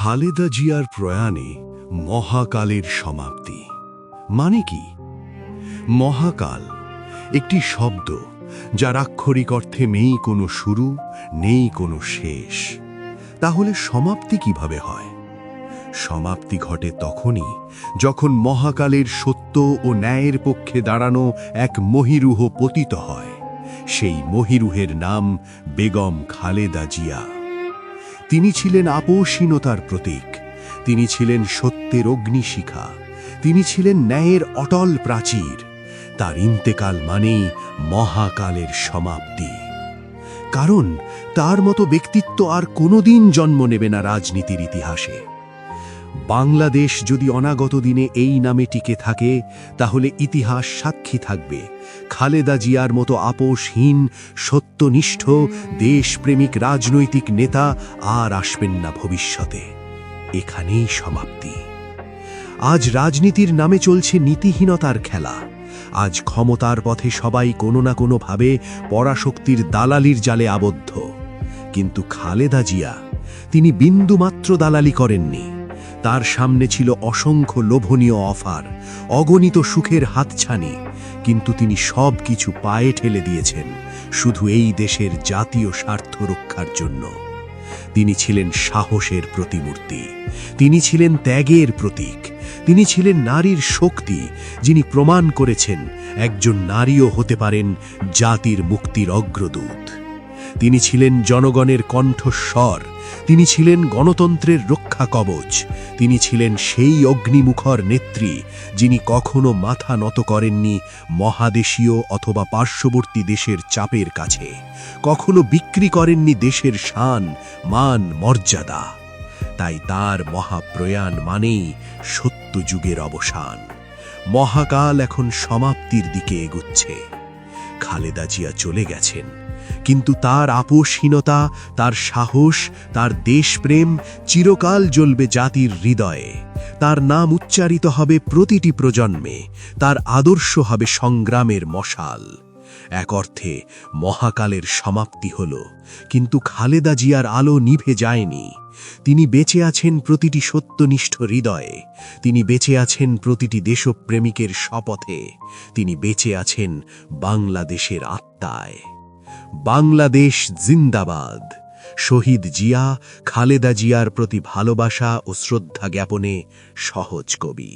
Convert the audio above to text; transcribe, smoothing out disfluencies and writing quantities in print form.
খালেদা জিয়ার প্রয়াণে মহাকালের সমাপ্তি মানে কি? মহাকাল একটি শব্দ যার আক্ষরিক অর্থে নেই কোনো শুরু, নেই কোনো শেষ। তাহলে সমাপ্তি কিভাবে হয়? সমাপ্তি ঘটে তখনই যখন মহাকালের সত্য ও ন্যায়ের পক্ষে দাঁড়ানো এক মহিরুহ পতিত হয়। সেই মহিরুহের নাম বেগম খালেদা জিয়া। তিনি ছিলেন আপোষহীনতার প্রতীক, তিনি ছিলেন সত্যের অগ্নিশিখা, তিনি ছিলেন ন্যায়ের অটল প্রাচীর। তার ইন্তেকাল মানেই মহাকালের সমাপ্তি। কারণ তার মতো ব্যক্তিত্ব আর কোনোদিন জন্ম নেবে না রাজনীতির ইতিহাসে। বাংলাদেশ যদি অনাগত দিনে এই নামে টিকে থাকে, তাহলে ইতিহাস সাক্ষী থাকবে খালেদা জিয়ার মতো আপোষহীন, সত্যনিষ্ঠ, দেশপ্রেমিক রাজনৈতিক নেতা আর আসবেন না ভবিষ্যতে। এখানেই সমাপ্তি। আজ রাজনীতির নামে চলছে নীতিহীনতার খেলা। আজ ক্ষমতার পথে সবাই কোনো না কোনোভাবে পরাশক্তির দালালির জালে আবদ্ধ। কিন্তু খালেদা জিয়া, তিনি বিন্দুমাত্র দালালি করেননি। তার সামনে ছিল অসংখ্য লোভনীয় অফার, অগণিত সুখের হাতছানি, কিন্তু তিনি সব কিছু পায়ে ঠেলে দিয়েছেন শুধু এই দেশের জাতীয় স্বার্থ রক্ষার জন্য। তিনি ছিলেন সাহসের প্রতিমূর্তি, তিনি ছিলেন ত্যাগের প্রতীক, তিনি ছিলেন নারীর শক্তি, যিনি প্রমাণ করেছেন একজন নারীও হতে পারেন জাতির মুক্তির অগ্রদূত। তিনি ছিলেন জনগণের কণ্ঠস্বর, তিনি ছিলেন গণতন্ত্রের রক্ষা কবচ, তিনি ছিলেন সেই অগ্নিমুখর নেত্রী যিনি কখনো মাথা নত করেননি মহাদেশীয় অথবা পার্শ্ববর্তী দেশের চাপের কাছে, কখনো বিক্রি করেননি দেশের শান, মান, মর্যাদা। তাই তার মহাপ্রয়াণ মানেই সত্য যুগের অবসান। মহাকাল এখন সমাপ্তির দিকে এগুচ্ছে। খালেদা জিয়া চলে গেছেন, কিন্তু তার আপোষহীনতা, তার সাহস, তার দেশপ্রেম চিরকাল জ্বলবে জাতির হৃদয়ে। তার নাম উচ্চারিত হবে প্রতিটি প্রজন্মে, তার আদর্শ হবে সংগ্রামের মশাল। এক অর্থে মহাকালের সমাপ্তি হল, কিন্তু খালেদা জিয়ার আলো নিভে যায়নি। তিনি বেঁচে আছেন প্রতিটি সত্যনিষ্ঠ হৃদয়ে, তিনি বেঁচে আছেন প্রতিটি দেশপ্রেমিকের শপথে, তিনি বেঁচে আছেন বাংলাদেশের আত্মায়। বাংলাদেশ জিন্দাবাদ। শহীদ জিয়া, খালেদা জিয়ার প্রতি ভালোবাসা ও শ্রদ্ধা জ্ঞাপনে সহজ কবি।